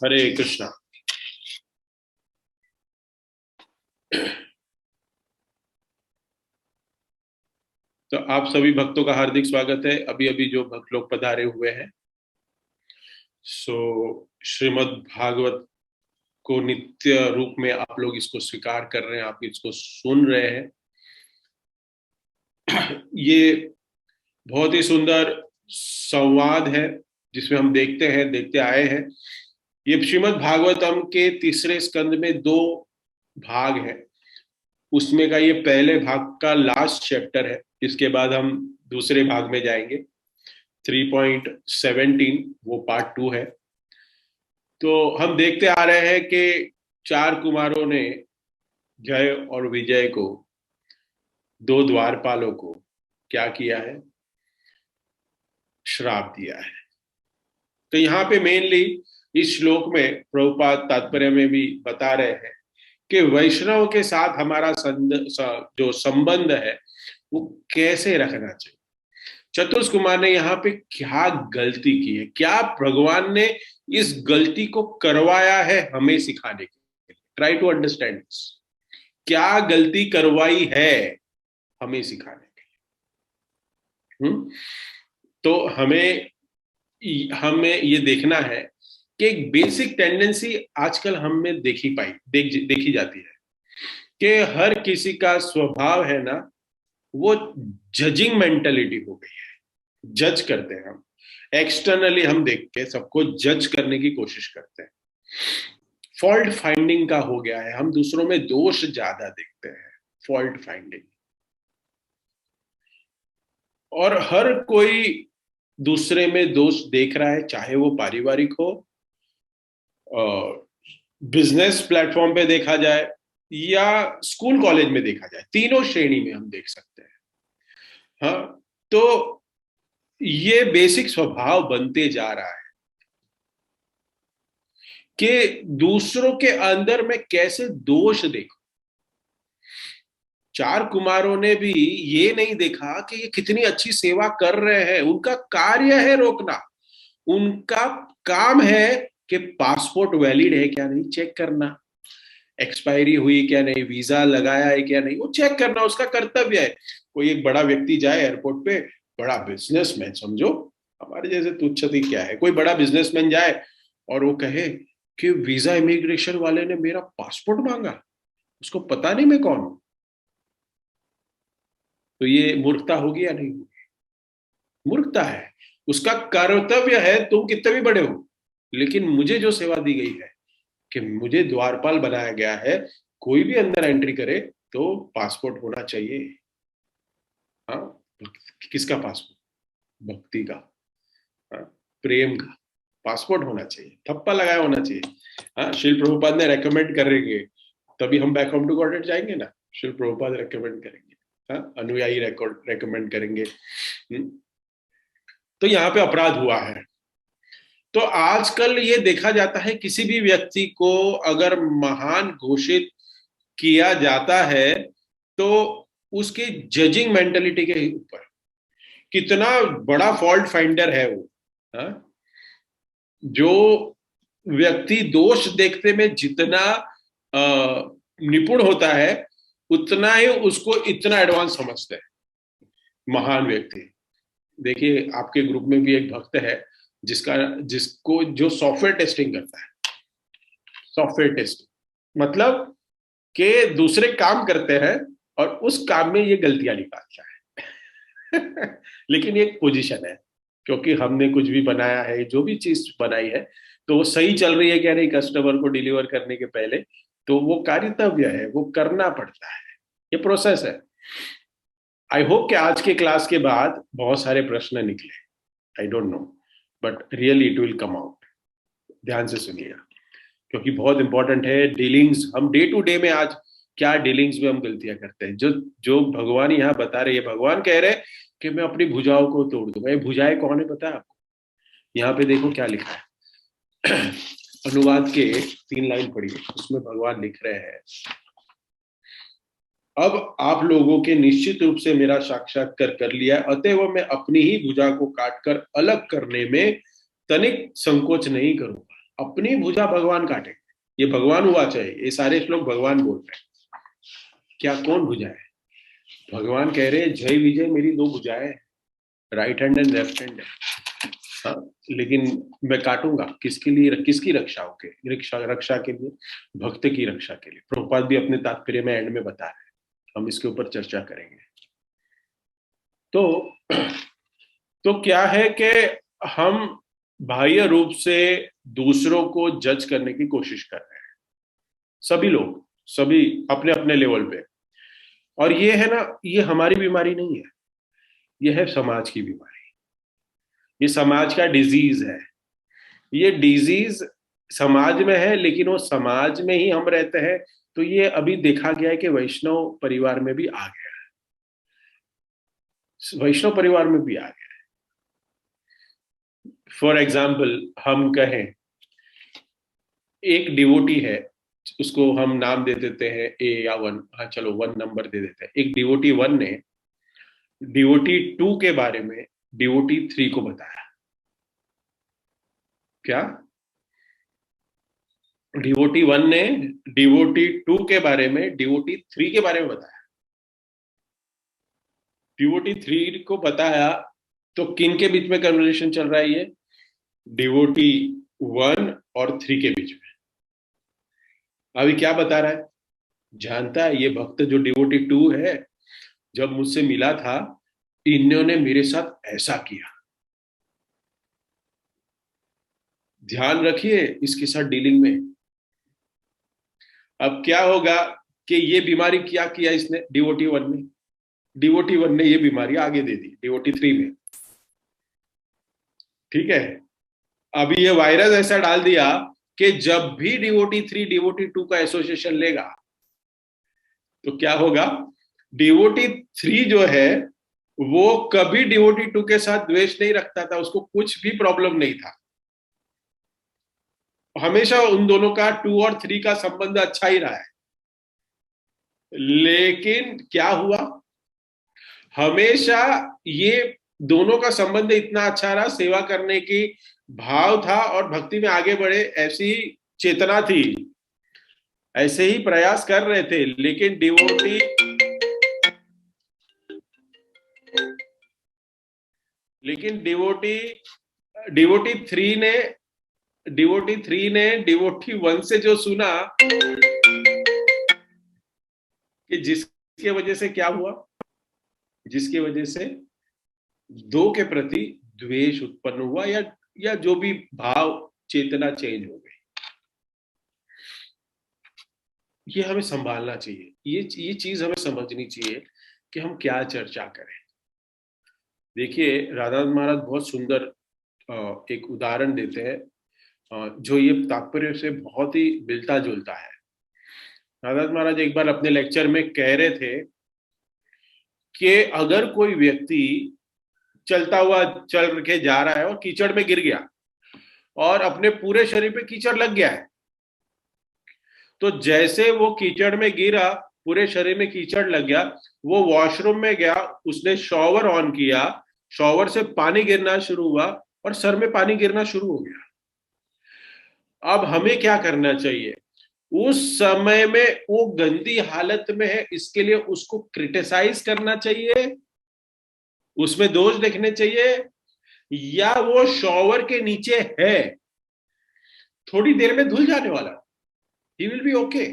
हरे कृष्णा। तो आप सभी भक्तों का हार्दिक स्वागत है। अभी अभी जो भक्त लोग पधारे हुए हैं, सो श्रीमद् भागवत को नित्य रूप में आप लोग इसको स्वीकार कर रहे हैं, आप इसको सुन रहे हैं। ये बहुत ही सुंदर संवाद है जिसमें हम देखते आए हैं। ये श्रीमद् भागवतम के तीसरे स्कंद में दो भाग हैं। उसमें का ये पहले भाग का लास्ट चैप्टर है। इसके बाद हम दूसरे भाग में जाएंगे। 3.17 वो पार्ट 2 है। तो हम देखते आ रहे हैं कि चार कुमारों ने जय और विजय को, दो द्वारपालों को क्या किया है? श्राप दिया है। तो यहाँ पे मेनली इस श्लोक में प्रभुपाद तात्पर्य में भी बता रहे हैं कि वैष्णव के साथ हमारा जो संबंध है वो कैसे रखना चाहिए। चतुष कुमार ने यहाँ पे क्या गलती की है, क्या भगवान ने इस गलती को करवाया है हमें सिखाने के लिए। Try to understand this. क्या गलती करवाई है हमें सिखाने के लिए। तो हमें हमें ये देखना है कि एक बेसिक टेंडेंसी आजकल हम में देखी जाती है कि हर किसी का स्वभाव है ना, वो जजिंग मेंटेलिटी हो गई है। जज करते हैं हम, एक्सटर्नली हम देख के सबको जज करने की कोशिश करते हैं। फॉल्ट फाइंडिंग का हो गया है, हम दूसरों में दोष ज्यादा देखते हैं। Fault finding. और हर कोई दूसरे में दोष देख रहा है, चाहे वो पारिवारिक हो, बिजनेस प्लेटफॉर्म पे देखा जाए या स्कूल कॉलेज में देखा जाए। तीनों श्रेणी में हम देख सकते हैं। हाँ, तो ये बेसिक स्वभाव बनते जा रहा है कि दूसरों के अंदर मैं कैसे दोष देखूं। चार कुमारों ने भी ये नहीं देखा कि ये कितनी अच्छी सेवा कर रहे हैं। उनका कार्य है रोकना। उनका काम है कि पासपोर्ट वैलिड है क्या नहीं चेक करना, एक्सपायरी हुई क्या नहीं, वीजा लगाया है क्या नहीं, वो चेक करना उसका कर्तव्य है। कोई एक बड़ा व्यक्ति जाए एयरपोर्ट पे, बड़ा बिजनेसमैन समझो, हमारे जैसे तुच्छती क्या है, कोई बड़ा बिजनेसमैन जाए और वो कहे कि वीजा इमिग्रेशन वाले ने मेरा पासपोर्ट मांगा, उसको पता नहीं मैं कौन हूं। तो ये मूर्खता होगी या नहीं होगी? मूर्खता है। उसका कर्तव्य है, तुम कितने भी बड़े हो, लेकिन मुझे जो सेवा दी गई है कि मुझे द्वारपाल बनाया गया है, कोई भी अंदर एंट्री करे तो पासपोर्ट होना चाहिए। हाँ, किसका पासपोर्ट? भक्ति का, हाँ, प्रेम का पासपोर्ट होना चाहिए, थप्पा लगाया होना चाहिए। हाँ, शिल प्रभुपाद ने रेकमेंड करेंगे तभी हम बैक होम टू गॉडेड जाएंगे ना। शिल प्रभुपाद रेकमेंड करेंगे, हाँ, अनुयायी रेकमेंड करेंगे। तो यहाँ पे अपराध हुआ है। तो आजकल ये देखा जाता है किसी भी व्यक्ति को अगर महान घोषित किया जाता है तो उसकी जजिंग मेंटेलिटी के ऊपर कितना बड़ा फॉल्ट फाइंडर है वो। हाँ? जो व्यक्ति दोष देखने में जितना निपुण होता है, उतना ही उसको इतना एडवांस समझते हैं महान व्यक्ति। देखिए, आपके ग्रुप में भी एक भक्त है जिसको जो सॉफ्टवेयर टेस्टिंग करता है। सॉफ्टवेयर टेस्टिंग मतलब कि दूसरे काम करते हैं और उस काम में ये गलतियां निकालता है। लेकिन ये एक पोजीशन है, क्योंकि हमने कुछ भी बनाया है, जो भी चीज बनाई है, तो वो सही चल रही है क्या नहीं कस्टमर को डिलीवर करने के पहले, तो वो कर्तव्य है, वो करना पड़ता है। ये प्रोसेस है। आई होप कि आज के क्लास के बाद बहुत सारे प्रश्न निकले। I don't know, but really it will come out. ध्यान से सुनिएगा, क्योंकि बहुत इंपॉर्टेंट है। डीलिंग्स हम डे टू डे में आज क्या डीलिंग्स में हम गलतियां करते हैं, जो जो भगवान यहाँ बता रहे हैं। भगवान कह रहे हैं कि मैं अपनी भुजाओं को तोड़ दूंगा। ये भुजाएं कौन है पता है आपको? यहाँ पे देखो क्या लिखा है। अनुवाद के 3 लाइन पढ़िए, उसमें भगवान लिख रहे हैं, अब आप लोगों के निश्चित रूप से मेरा साक्षात्कार कर लिया, अतएव मैं अपनी ही भुजा को काटकर अलग करने में तनिक संकोच नहीं करूंगा। अपनी भुजा भगवान काटे, ये भगवान हुआ चाहिए, ये सारे श्लोक भगवान बोल रहे हैं। क्या कौन भुजा है? भगवान कह रहे हैं जय विजय मेरी दो भुजाएं, right hand and left hand है। हाँ, लेकिन मैं काटूंगा किसके लिए? किसकी रक्षा के? रक्षा के लिए, भक्त की रक्षा के लिए। प्रभुपाद भी अपने तात्पर्य में एंड में बता रहे हैं, हम इसके ऊपर चर्चा करेंगे। तो क्या है कि हम बाह्य रूप से दूसरों को जज करने की कोशिश कर रहे हैं, सभी लोग, सभी अपने अपने लेवल पे। और ये है ना, ये हमारी बीमारी नहीं है, ये है समाज की बीमारी, ये समाज का डिजीज है। ये डिजीज समाज में है, लेकिन वो समाज में ही हम रहते हैं। तो ये अभी देखा गया है कि वैष्णव परिवार में भी आ गया है, वैष्णव परिवार में भी आ गया है। फॉर एग्जाम्पल हम कहें, एक डिवोटी है, उसको हम नाम दे देते हैं ए या वन, हाँ चलो वन नंबर दे देते हैं। एक डिवोटी वन ने डिवोटी टू के बारे में डिवोटी थ्री को बताया। क्या? डिवोटी वन ने डिवोटी टू के बारे में डिवोटी थ्री के बारे में बताया। डिवोटी थ्री को बताया तो किन के बीच में कन्वर्सेशन चल रहा है? ये डिवोटी वन और थ्री के बीच में। अभी क्या बता रहा है? जानता है ये भक्त जो डिवोटी टू है, जब मुझसे मिला था इन्होंने मेरे साथ ऐसा किया। ध्यान रखिए इसके साथ डीलिंग में। अब क्या होगा कि ये बीमारी क्या किया इसने डिवोटी वन ने? डिवोटी वन ने ये बीमारी आगे दे दी डिवोटी थ्री में। ठीक है, अभी ये वायरस ऐसा डाल दिया कि जब भी डिवोटी थ्री डिवोटी टू का एसोसिएशन लेगा तो क्या होगा? डिवोटी थ्री जो है वो कभी डिवोटी टू के साथ द्वेष नहीं रखता था, उसको कुछ भी प्रॉब्लम नहीं था, हमेशा उन दोनों का टू और थ्री का संबंध अच्छा ही रहा है। लेकिन क्या हुआ? हमेशा ये दोनों का संबंध इतना अच्छा रहा, सेवा करने की भाव था और भक्ति में आगे बढ़े ऐसी चेतना थी, ऐसे ही प्रयास कर रहे थे। लेकिन डिवोटी डिवोटी थ्री ने डिवोटी वन से जो सुना कि जिसके वजह से क्या हुआ, जिसके वजह से दो के प्रति द्वेष उत्पन्न हुआ या जो भी भाव चेतना चेंज हो गई। ये हमें संभालना चाहिए, ये चीज हमें समझनी चाहिए कि हम क्या चर्चा करें। देखिए राधा महाराज बहुत सुंदर एक उदाहरण देते हैं जो ये तात्पर्य से बहुत ही मिलता जुलता है। राधा महाराज एक बार अपने लेक्चर में कह रहे थे कि अगर कोई व्यक्ति चलता हुआ चल के जा रहा है और कीचड़ में गिर गया और अपने पूरे शरीर पे कीचड़ लग गया है, तो जैसे वो कीचड़ में गिरा, पूरे शरीर में कीचड़ लग गया, वो वॉशरूम में गया, उसने शॉवर ऑन किया, शॉवर से पानी गिरना शुरू हुआ और सर में पानी गिरना शुरू हो गया। अब हमें क्या करना चाहिए? उस समय में वो गंदी हालत में है, इसके लिए उसको क्रिटिसाइज करना चाहिए, उसमें दोष देखने चाहिए, या वो शॉवर के नीचे है, थोड़ी देर में धुल जाने वाला, ही विल बी ओके,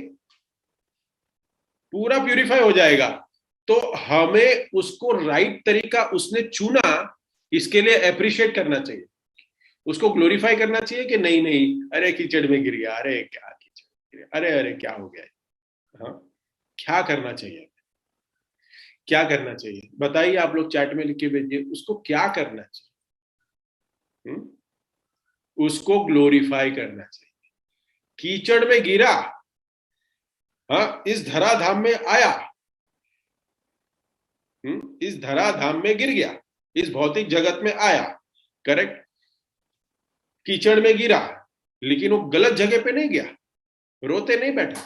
पूरा प्यूरिफाई हो जाएगा। तो हमें उसको राइट तरीका उसने चुना, इसके लिए अप्रिशिएट करना चाहिए, उसको ग्लोरीफाई करना चाहिए कि नहीं नहीं, अरे कीचड़ में गिर गया, अरे क्या कीचड़, अरे अरे क्या हो गया। हाँ, क्या करना चाहिए? क्या करना चाहिए बताइए, आप लोग चैट में लिख के भेजिए, उसको क्या करना चाहिए? उसको ग्लोरीफाई करना चाहिए। कीचड़ में गिरा, हाँ, इस धराधाम में आया, इस धराधाम में गिर गया, इस भौतिक जगत में आया, करेक्ट। कीचड़ में गिरा लेकिन वो गलत जगह पे नहीं गया, रोते नहीं बैठा,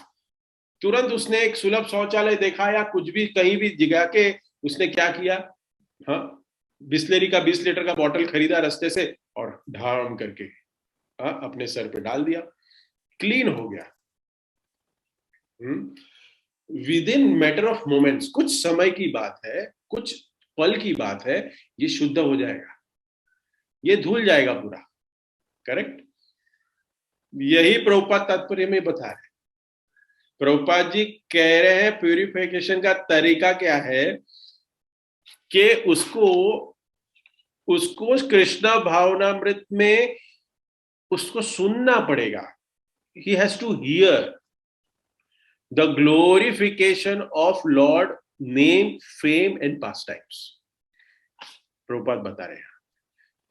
तुरंत उसने एक सुलभ शौचालय देखा या कुछ भी कहीं भी जगह के उसने क्या किया? हाँ, बिस्लेरी का 20 लीटर का बॉटल खरीदा रास्ते से और ढाम करके अपने सर पे डाल दिया, क्लीन हो गया। With in matter of moments, कुछ समय की बात है, कुछ पल की बात है, ये शुद्ध हो जाएगा, ये धुल जाएगा पूरा। करेक्ट। यही प्रभुपाद तात्पर्य में बता रहे हैं। प्रभुपाद जी कह रहे हैं प्यूरिफिकेशन का तरीका क्या है कि उसको उसको कृष्णा भावनामृत में उसको सुनना पड़ेगा। He has to hear the glorification of Lord name fame and pastimes. Prabhupada बता रहे हैं,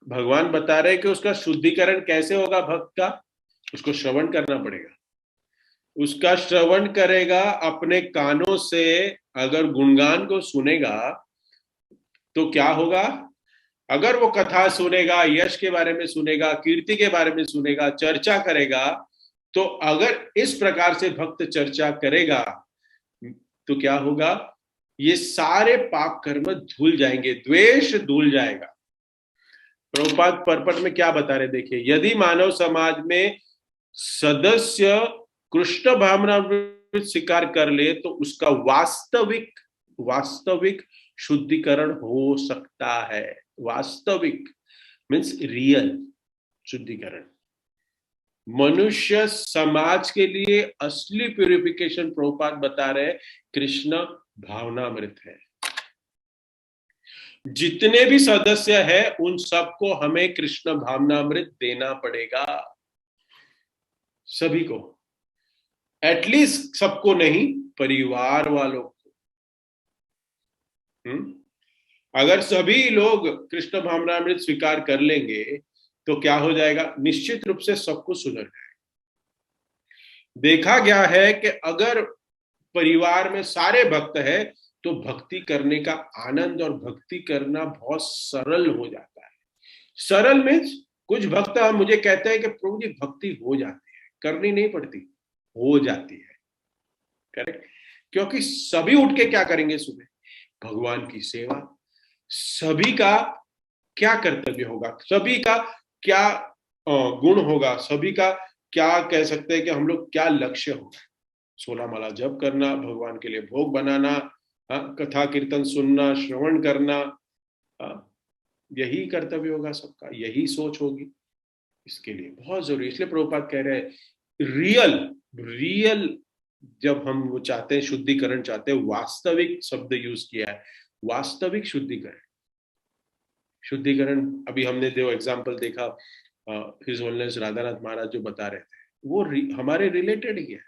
भगवान बता रहे हैं कि उसका शुद्धिकरण कैसे होगा भक्त का, उसको श्रवण करना पड़ेगा। उसका श्रवण करेगा अपने कानों से, अगर गुणगान को सुनेगा तो क्या होगा, अगर वो कथा सुनेगा, यश के बारे में सुनेगा, कीर्ति के बारे में सुनेगा, चर्चा करेगा, तो अगर इस प्रकार से भक्त चर्चा करेगा तो क्या होगा, ये सारे पाप कर्म धुल जाएंगे, द्वेष धुल जाएगा। प्रभुपाद परपट में क्या बता रहे देखिए, यदि मानव समाज में सदस्य कृष्ण भावना स्वीकार कर ले तो उसका वास्तविक शुद्धिकरण हो सकता है। वास्तविक मीन्स रियल शुद्धिकरण। मनुष्य समाज के लिए असली प्यूरिफिकेशन प्रभुपाद बता रहे कृष्ण भावनामृत है। जितने भी सदस्य है उन सबको हमें कृष्ण भावनामृत देना पड़ेगा, सभी को, एटलीस्ट सबको नहीं, परिवार वालों को। अगर सभी लोग कृष्ण भावनामृत स्वीकार कर लेंगे तो क्या हो जाएगा, निश्चित रूप से सब कुछ सुधर जाएगा। देखा गया है कि अगर परिवार में सारे भक्त है तो भक्ति करने का आनंद और भक्ति करना बहुत सरल हो जाता है। सरल मीन्स कुछ भक्त मुझे कहते हैं कि प्रभु जी भक्ति हो जाती है, करनी नहीं पड़ती, हो जाती है। करेक्ट। क्योंकि सभी उठ के क्या करेंगे सुबह, भगवान की सेवा। सभी का क्या कर्तव्य होगा, सभी का क्या गुण होगा, सभी का क्या कह सकते हैं कि हम लोग क्या लक्ष्य होगा, 16 माला जप करना, भगवान के लिए भोग बनाना, कथा कीर्तन सुनना, श्रवण करना, यही कर्तव्य होगा सबका, यही सोच होगी। इसके लिए बहुत जरूरी, इसलिए प्रभुपाद कह रहे हैं रियल जब हम वो चाहते हैं, शुद्धिकरण चाहते हैं, वास्तविक शब्द यूज किया है, वास्तविक शुद्धिकरण। शुद्धिकरण अभी हमने दो एग्जाम्पल देखा, हिज होलनेस राधानाथ महाराज जो बता रहे थे, वो हमारे रिलेटेड ही है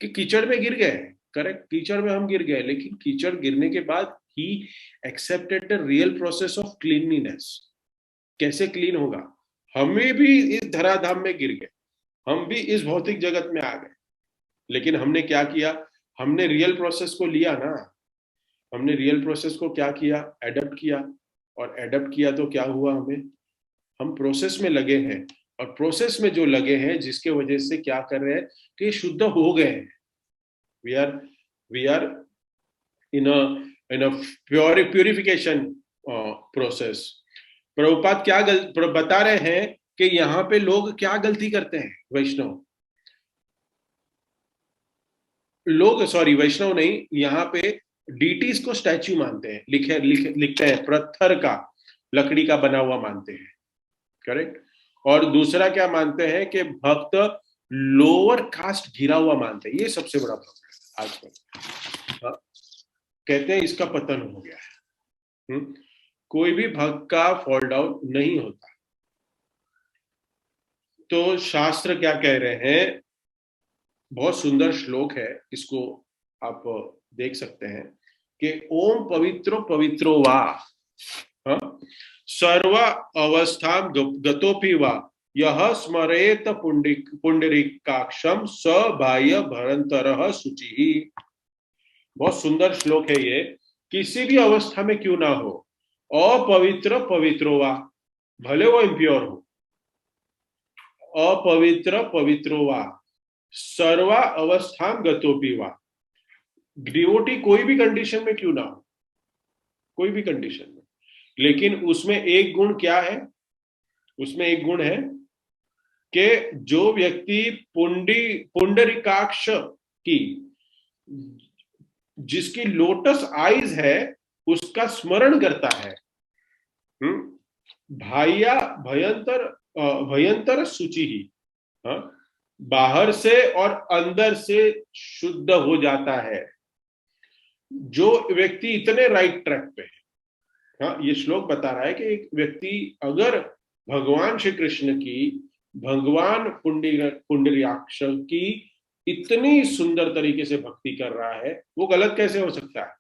कि कीचड़ में गिर गए। करेक्ट, कीचड़ में हम गिर गए, लेकिन कीचड़ गिरने के बाद he accepted the real process of cleanliness. कैसे क्लीन होगा, हमें भी इस धराधाम में गिर गए, हम भी इस भौतिक जगत में आ गए, लेकिन हमने क्या किया, हमने रियल प्रोसेस को लिया ना, हमने रियल प्रोसेस को क्या किया, एडप्ट किया, और एडप्ट किया तो क्या हुआ, हम प्रोसेस में लगे हैं, और प्रोसेस में जो लगे हैं जिसके वजह से क्या कर रहे हैं कि शुद्ध हो गए हैं। We are in a purification process. Prabhupada क्या बता रहे हैं कि यहाँ पे लोग क्या गलती करते हैं, वैष्णव नहीं, यहाँ पे डीटीज को स्टैच्यू मानते हैं, लिखते हैं पत्थर का, लकड़ी का बना हुआ मानते हैं। करेक्ट। और दूसरा क्या मानते हैं कि भक्त लोअर कास्ट गिरा हुआ मानते हैं, ये सबसे बड़ा प्रॉब्लम आजकल। कहते हैं इसका पतन हो गया है। कोई भी भक्त का फॉल डाउन नहीं होता। तो शास्त्र क्या कह रहे हैं, बहुत सुंदर श्लोक है, इसको आप देख सकते हैं कि ओम पवित्रो पवित्रो वा सर्व अवस्था गतोपि वा यह स्मरेत पुंडरीकाक्षम स बाह्य भरंतरः शुचि। बहुत सुंदर श्लोक है ये। किसी भी अवस्था में क्यों ना हो, अपवित्र पवित्रो वा, भले वो इम्प्योर हो, अपवित्र पवित्रो वा सर्वा अवस्था गतोपि वा, डिवोटी कोई भी कंडीशन में क्यों ना हो, कोई भी कंडीशन में, लेकिन उसमें एक गुण क्या है, उसमें एक गुण है कि जो व्यक्ति पुंडरीकाक्ष की, जिसकी लोटस आईज है, उसका स्मरण करता है, भाइया भयंतर भयंतर शुचि ही, हाँ, बाहर से और अंदर से शुद्ध हो जाता है। जो व्यक्ति इतने राइट ट्रैक पे है, हाँ, ये श्लोक बता रहा है कि एक व्यक्ति अगर भगवान श्री कृष्ण की, भगवान पुंडरीकाक्ष की इतनी सुंदर तरीके से भक्ति कर रहा है, वो गलत कैसे हो सकता है?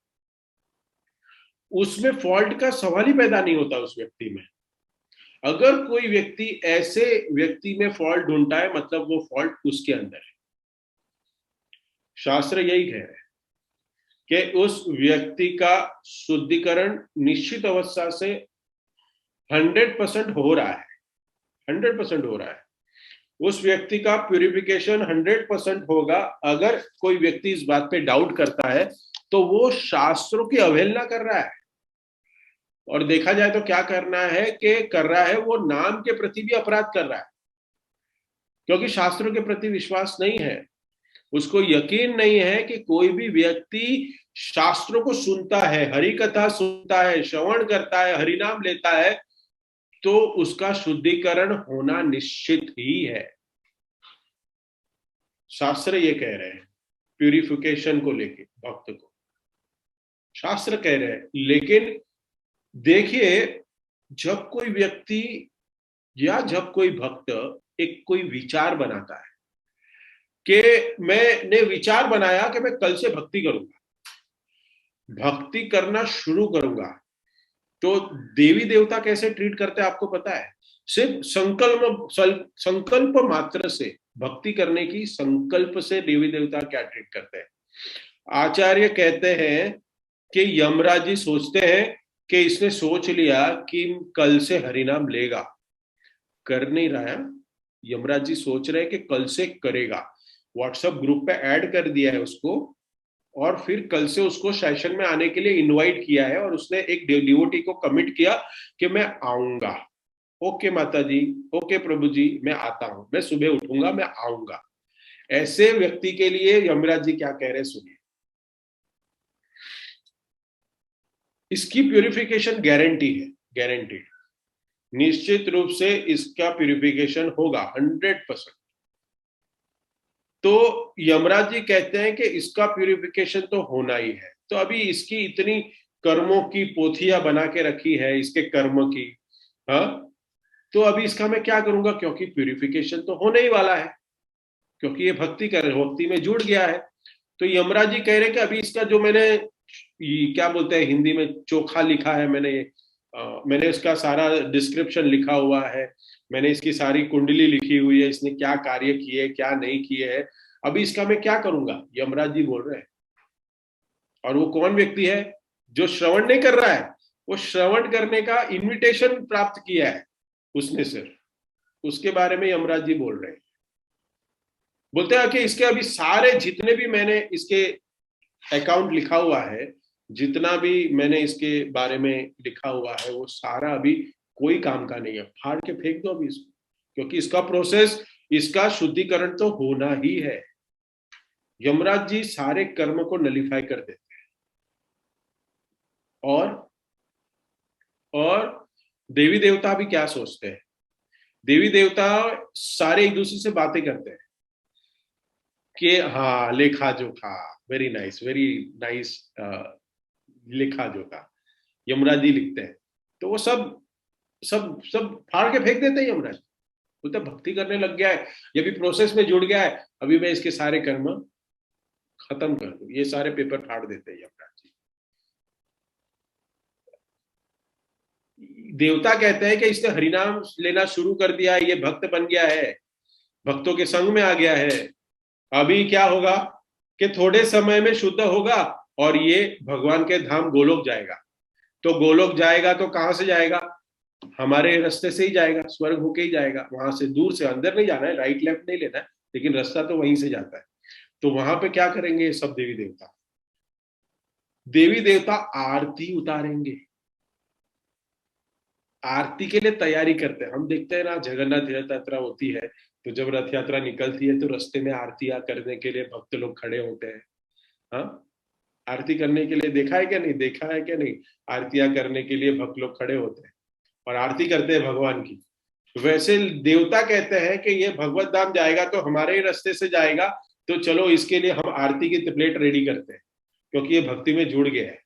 उसमें फॉल्ट का सवाल ही पैदा नहीं होता उस व्यक्ति में। अगर कोई व्यक्ति ऐसे व्यक्ति में फॉल्ट ढूंढता है, मतलब वो फॉल्ट उसके अंदर है। शास्त्र यही कह रहे हैं कि उस व्यक्ति का शुद्धिकरण निश्चित अवस्था से 100% हो रहा है, 100% हो रहा है। उस व्यक्ति का प्यूरिफिकेशन 100% होगा। अगर कोई व्यक्ति इस बात पे डाउट करता है तो वो शास्त्रों की अवहेलना कर रहा है। और देखा जाए तो क्या करना है कि कर रहा है, वो नाम के प्रति भी अपराध कर रहा है, क्योंकि शास्त्रों के प्रति विश्वास नहीं है। उसको यकीन नहीं है कि कोई भी व्यक्ति शास्त्रों को सुनता है, हरि कथा सुनता है, श्रवण करता है, हरि नाम लेता है, तो उसका शुद्धिकरण होना निश्चित ही है। शास्त्र ये कह रहे हैं प्यूरिफिकेशन को लेके, भक्त को शास्त्र कह रहे हैं। लेकिन देखिए, जब कोई व्यक्ति या जब कोई भक्त एक कोई विचार बनाता है कि मैंने विचार बनाया कि मैं कल से भक्ति करूंगा, भक्ति करना शुरू करूंगा, तो देवी देवता कैसे ट्रीट करते हैं आपको पता है? सिर्फ संकल्प मात्र से, भक्ति करने की संकल्प से देवी देवता क्या ट्रीट करते हैं? आचार्य कहते हैं कि यमराज जी सोचते हैं कि इसने सोच लिया कि कल से हरिनाम लेगा, कर नहीं रहा है। यमराज जी सोच रहे हैं कि कल से करेगा, व्हाट्सएप ग्रुप पे ऐड कर दिया है उसको, और फिर कल से उसको सेशन में आने के लिए इनवाइट किया है, और उसने एक डिवोटी को कमिट किया कि मैं आऊंगा। ओके माता जी, ओके प्रभु जी, मैं आता हूं, मैं सुबह उठूंगा, मैं आऊंगा। ऐसे व्यक्ति के लिए यमराज जी क्या कह रहे हैं सुनिए। इसकी प्यूरिफिकेशन गारंटी है, गारंटीड, निश्चित रूप से इसका प्यूरिफिकेशन होगा 100%। तो यमराज जी कहते हैं कि इसका प्यूरिफिकेशन तो होना ही है। तो अभी इसकी इतनी कर्मों की पोथियां बना के रखी है, इसके कर्म की, हाँ, तो अभी इसका मैं क्या करूंगा, क्योंकि प्यूरिफिकेशन तो होने ही वाला है, क्योंकि ये भक्ति में जुड़ गया है। तो यमराज जी कह रहे हैं कि अभी इसका जो मैंने, क्या बोलते हैं हिंदी में, चोखा लिखा है, मैंने इसका सारा डिस्क्रिप्शन लिखा हुआ है, मैंने इसकी सारी कुंडली लिखी हुई है, इसने क्या कार्य किए क्या नहीं किए है, अभी इसका मैं क्या करूंगा, यमराज जी बोल रहे हैं। और वो कौन व्यक्ति है? जो श्रवण नहीं कर रहा है, वो श्रवण करने का इनविटेशन प्राप्त किया है उसने सिर्फ, उसके बारे में यमराज जी बोल रहे हैं। बोलते हैं कि इसके अभी सारे जितने भी मैंने इसके अकाउंट लिखा हुआ है, जितना भी मैंने इसके बारे में लिखा हुआ है, वो सारा अभी कोई काम का नहीं है, फाड़ के फेंक दो अभी इसको, क्योंकि इसका प्रोसेस, इसका शुद्धिकरण तो होना ही है। यमराज जी सारे कर्म को नलिफाई कर देते हैं। और देवी देवता भी क्या सोचते हैं? देवी देवता सारे एक दूसरे से बातें करते हैं कि हाँ, लेखा जोखा, वेरी नाइस, वेरी नाइस, लेखा जोखा यमराज जी लिखते हैं। तो वो सब सब सब फाड़ के फेंक देते हैं यमराज। बोलते भक्ति करने लग गया है, ये भी प्रोसेस में जुड़ गया है, अभी मैं इसके सारे कर्म खत्म कर दूं, ये सारे पेपर फाड़ देते हैं यमराज जी। देवता कहते हैं कि इसने हरिनाम लेना शुरू कर दिया है, ये भक्त बन गया है, भक्तों के संग में आ गया है। अभी क्या होगा कि थोड़े समय में शुद्ध होगा और ये भगवान के धाम गोलोक जाएगा। तो गोलोक जाएगा तो कहां से जाएगा? हमारे रास्ते से ही जाएगा, स्वर्ग होके ही जाएगा, वहां से दूर से, अंदर नहीं जाना है, राइट लेफ्ट नहीं लेना है, लेकिन रास्ता तो वहीं से जाता है। तो वहां पे क्या करेंगे सब देवी देवता? देवी देवता आरती उतारेंगे, आरती के लिए तैयारी करते हैं। हम देखते हैं ना, जगन्नाथ यात्रा होती है तो जब रथ यात्रा निकलती है तो रास्ते में आरतियां करने के लिए भक्त लोग खड़े होते हैं। हाँ, आरती करने के लिए देखा है क्या नहीं, देखा है क्या नहीं, आरतियां करने के लिए भक्त लोग खड़े होते हैं और आरती करते हैं भगवान की। वैसे देवता कहते हैं कि ये भगवत धाम जाएगा तो हमारे ही रास्ते से जाएगा, तो चलो इसके लिए हम आरती की प्लेट रेडी करते हैं, क्योंकि ये भक्ति में जुड़ गया है।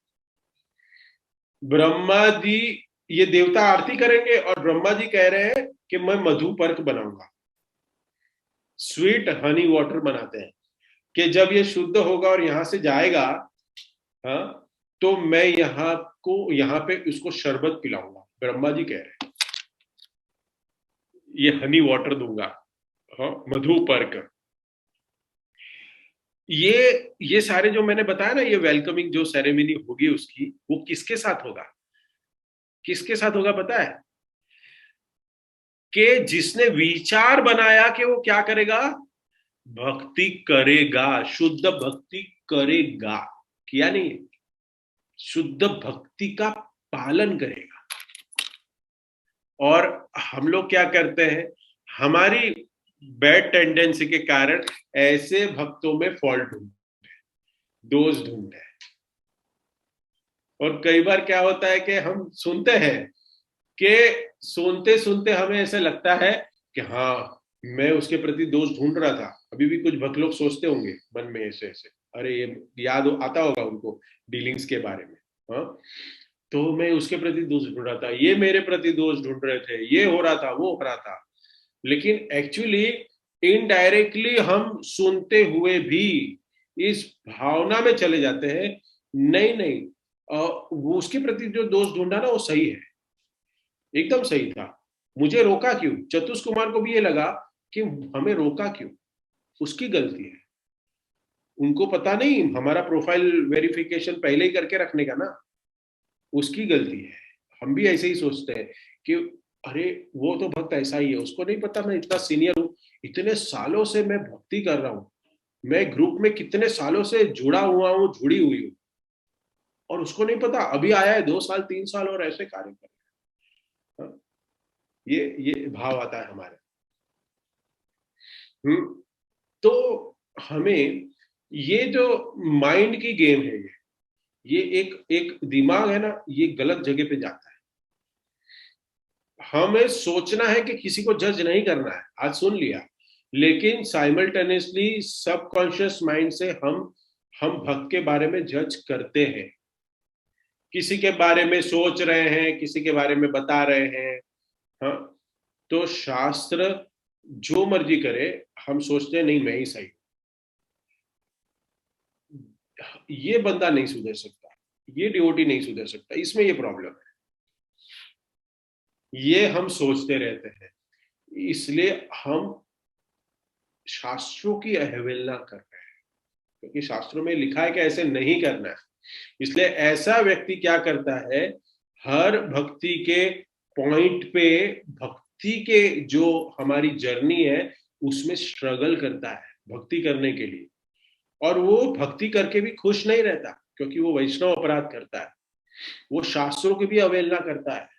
ब्रह्मा जी, ये देवता आरती करेंगे और ब्रह्मा जी कह रहे हैं कि मैं मधु पर्क बनाऊंगा, स्वीट हनी वाटर बनाते हैं, कि जब ये शुद्ध होगा और यहां से जाएगा, हाँ, तो मैं यहाँ पे उसको शरबत पिलाऊंगा, ब्रह्मा जी कह रहे हैं, ये हनी वाटर दूंगा, हाँ, मधु पर्क। ये सारे जो मैंने बताया ना, ये वेलकमिंग जो सेरेमनी होगी उसकी, वो किसके साथ होगा, किसके साथ होगा पता है? कि जिसने विचार बनाया कि वो क्या करेगा, भक्ति करेगा, शुद्ध भक्ति करेगा, किया नहीं, शुद्ध भक्ति का पालन करेगा। और हम लोग क्या करते हैं, हमारी बैड टेंडेंसी के कारण ऐसे भक्तों में फॉल्ट ढूंढते हैं, दोष ढूंढते हैं। और कई बार क्या होता है कि हम सुनते हैं, कि सुनते सुनते हमें ऐसा लगता है कि हाँ, मैं उसके प्रति दोष ढूंढ रहा था। अभी भी कुछ भक्त लोग सोचते होंगे मन में ऐसे ऐसे, अरे ये याद आता होगा उनको डीलिंग्स के बारे में, हाँ, तो मैं उसके प्रति दोष ढूंढ रहा था, ये मेरे प्रति दोष ढूंढ रहे थे, ये हो रहा था, वो हो रहा था। लेकिन एक्चुअली इनडायरेक्टली हम सुनते हुए भी इस भावना में चले जाते हैं, नहीं नहीं, वो उसके प्रति जो दोष ढूंढा ना वो सही है, एकदम सही था, मुझे रोका क्यों? चतुष कुमार को भी ये लगा कि हमें रोका क्यों, उसकी गलती है। उनको पता नहीं हमारा प्रोफाइल वेरिफिकेशन पहले ही करके रखने का ना, उसकी गलती है। हम भी ऐसे ही सोचते हैं कि अरे वो तो भक्त ऐसा ही है, उसको नहीं पता मैं इतना सीनियर हूँ, इतने सालों से मैं भक्ति कर रहा हूँ, मैं ग्रुप में कितने सालों से जुड़ा हुआ हूँ, जुड़ी हुई हूँ, और उसको नहीं पता, अभी आया है 2 साल 3 साल और ऐसे कार्य कर रहा है। ये भाव आता है हमारे। तो हमें ये जो माइंड की गेम है, ये एक एक दिमाग है ना, ये गलत जगह पे जाता है। हमें सोचना है कि किसी को जज नहीं करना है, आज सुन लिया, लेकिन साइमल्टेनियसली सबकॉन्शियस माइंड से हम भक्त के बारे में जज करते हैं, किसी के बारे में सोच रहे हैं, किसी के बारे में बता रहे हैं, हाँ, तो शास्त्र जो मर्जी करे, हम सोचते हैं नहीं मैं ही सही, ये बंदा नहीं सुधर सकता, ये डिवोटी नहीं सुधर सकता, इसमें ये प्रॉब्लम है, ये हम सोचते रहते हैं, इसलिए हम शास्त्रों की अवहेलना कर रहे हैं, क्योंकि शास्त्रों में लिखा है कि ऐसे नहीं करना है। इसलिए ऐसा व्यक्ति क्या करता है, हर भक्ति के पॉइंट पे, भक्ति के जो हमारी जर्नी है उसमें स्ट्रगल करता है भक्ति करने के लिए, और वो भक्ति करके भी खुश नहीं रहता, क्योंकि वो वैष्णव अपराध करता है, वो शास्त्रों की भी अवहेलना करता है।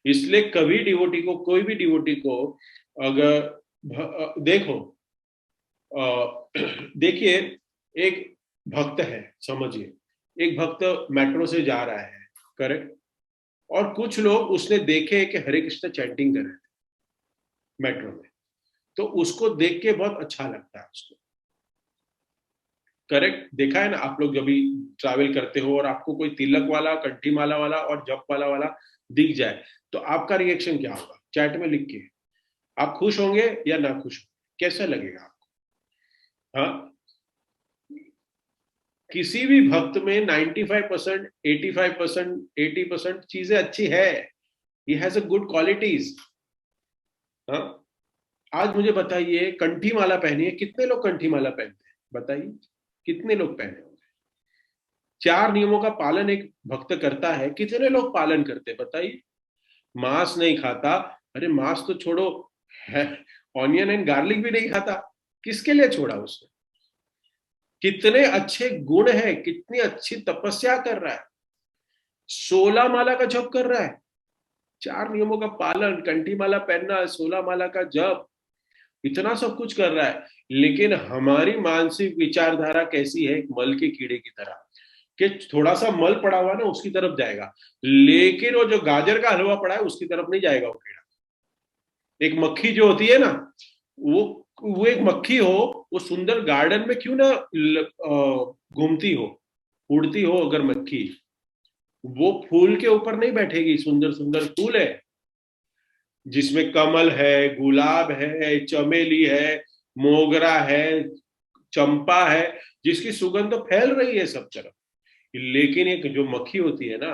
इसलिए कभी डिवोटी को, कोई भी डिवोटी को अगर देखो, देखिए, एक भक्त है, समझिए, एक भक्त मेट्रो से जा रहा है, करेक्ट, और कुछ लोग उसने देखे कि हरे कृष्ण चैंटिंग कर रहे थे मेट्रो में, तो उसको देख के बहुत अच्छा लगता है उसको, करेक्ट, देखा है ना आप लोग जब भी ट्रैवल करते हो और आपको कोई तिलक वाला, कंठी माला वाला और जप वाला वाला दिख जाए, तो आपका रिएक्शन क्या होगा, चैट में लिख के, आप खुश होंगे या ना खुश होंगे, कैसा लगेगा आपको? हाँ, किसी भी भक्त में 95%, 85%, 80% चीजें अच्छी है, he has a good qualities. हाँ, आज मुझे बताइए, कंठी माला पहनी है, कितने लोग कंठी माला पहनते हैं बताइए, कितने लोग पहने होंगे? 4 नियमों का पालन एक भक्त करता है, कितने लोग पालन करते हैं बताइए? मांस नहीं खाता, अरे मांस तो छोड़ो, है ऑनियन एंड गार्लिक भी नहीं खाता, किसके लिए छोड़ा उसने? कितने अच्छे गुण है, कितनी अच्छी तपस्या कर रहा है, 16 माला का जप कर रहा है, 4 नियमों का पालन, कंठी माला पहनना, 16 माला का जप, इतना सब कुछ कर रहा है, लेकिन हमारी मानसिक विचारधारा कैसी है, एक मल के कीड़े की तरह, कि थोड़ा सा मल पड़ा हुआ ना उसकी तरफ जाएगा, लेकिन वो जो गाजर का हलवा पड़ा है उसकी तरफ नहीं जाएगा वो कीड़ा। एक मक्खी जो होती है ना, वो वो एक मक्खी हो, वो सुंदर गार्डन में क्यों ना घूमती हो, उड़ती हो, अगर मक्खी, वो फूल के ऊपर नहीं बैठेगी। सुंदर सुंदर फूल है जिसमें कमल है, गुलाब है, चमेली है, मोगरा है, चंपा है, जिसकी सुगंध तो फैल रही है सब तरफ। लेकिन एक जो मक्खी होती है ना,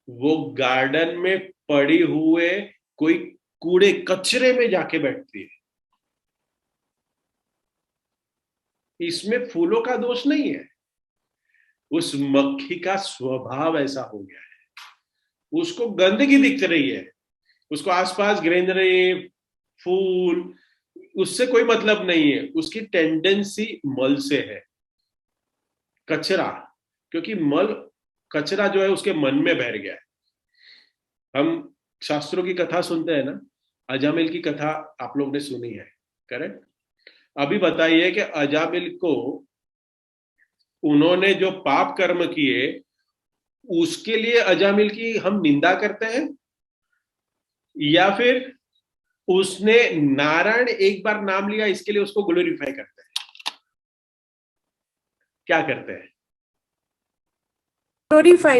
वो गार्डन में पड़ी हुए कोई कूड़े कचरे में जाके बैठती है। इसमें फूलों का दोष नहीं है, उस मक्खी का स्वभाव ऐसा हो गया है, उसको गंदगी दिख रही है, उसको आसपास ग्रीनरी, फूल, उससे कोई मतलब नहीं है, उसकी टेंडेंसी मल से है, कचरा, क्योंकि मल, कचरा जो है उसके मन में बैठ गया है। हम शास्त्रों की कथा सुनते हैं ना, अजामिल की कथा आप लोग ने सुनी है, करेक्ट? अभी बताइए कि अजामिल को, उन्होंने जो पाप कर्म किए, उसके लिए अजामिल की हम निंदा करते हैं, या फिर उसने नारायण एक बार नाम लिया इसके लिए उसको ग्लोरीफाई करते हैं? क्या करते हैं? ग्लोरीफाई